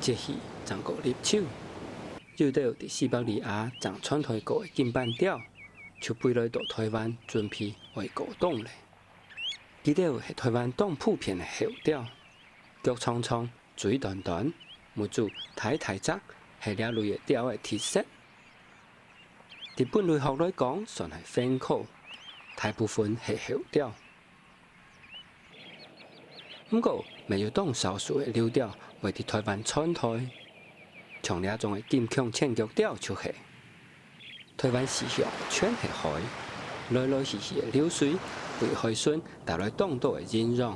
这是曾国入手，又到伫西伯利亚曾穿台过的金板钓，就飞来到台湾准备为果冻咧。记得是台湾当普遍的后钓，脚苍苍，嘴短短，木子太窄，是俩类的钓的特色。伫本类学来讲，算是反口，大部分是后钓。不过，没有当少数的流钓会伫台湾穿台，像俩种的金枪千脚钓就是台湾时下全是海，来来去去的流水为海笋带来当道的引让，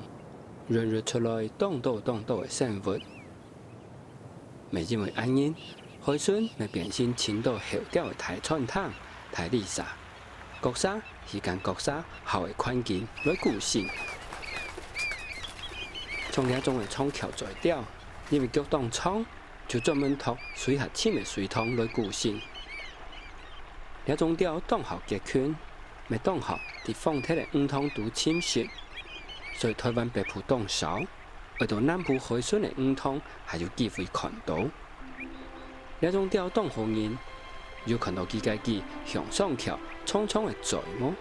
润入出来当道的生物。没因为安因，海笋会变成青岛后钓的大串汤、大丽沙、国沙是间国沙后的环境来固性。从俩种的冲桥在钓，因为脚当冲，就专门读水下深的水塘来固性。俩种钓当好结圈，未当好伫放体的黄塘都侵蚀，所以台湾北部当少，而到南部海笋的黄塘还有机会看到。俩种钓当好人，有看到几家己向上桥冲冲的在么？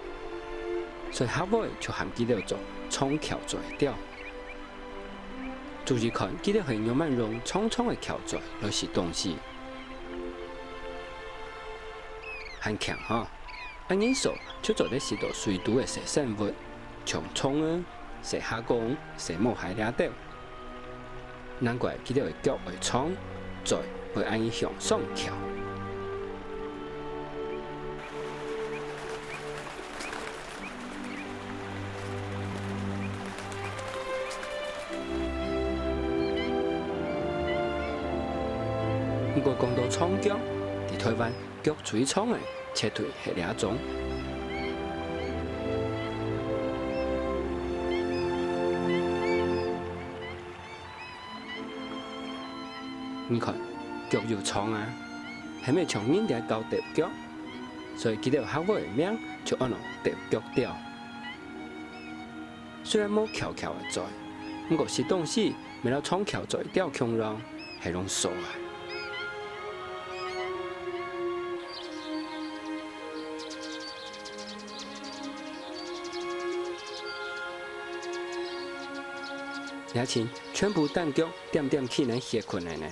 所以下尾就含记了做冲桥在钓。注意看，记得很慢慢用冲冲的桥在来是东西，很强哈。按因素就做的是到水土的小生物，像虫啊、小虾公、小毛海俩钓。难怪记得会脚会冲，在会按伊向上桥。不过讲到冲脚，伫台湾脚最冲的，切对是俩种。你看，脚又冲啊，还没像人家搞钓脚，所以记得下尾的名就按照钓脚钓。虽然冇翘翘的在，不过是东西为了冲翘在钓强浪，系拢傻啊。而且全部蛋脚点点起来歇困来呢，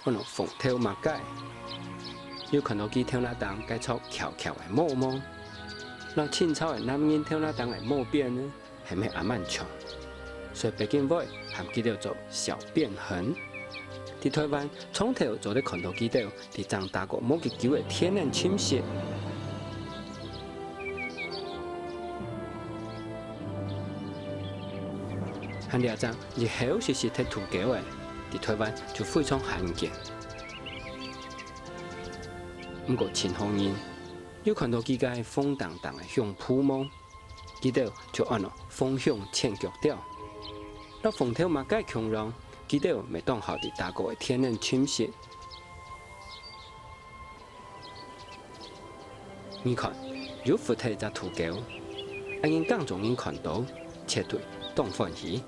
可能凤头马街，有看到佢跳那档介出翘翘的毛毛，那清朝的男人跳那档的毛辫呢，系咪阿蛮长？所以北京话含记到做小辫痕。伫台湾从头做咧看到记到，伫长大过某个球的天然侵蚀。和俩张日后是铁土狗的，伫台湾就非常罕见。不过前方人有看到几个风荡荡的向扑梦，记得就按了风向千脚钓。那风头马介强浪，记得未当好伫大国的天然侵蚀。你看，有浮体只土狗，安因港中人看到，切对当欢喜。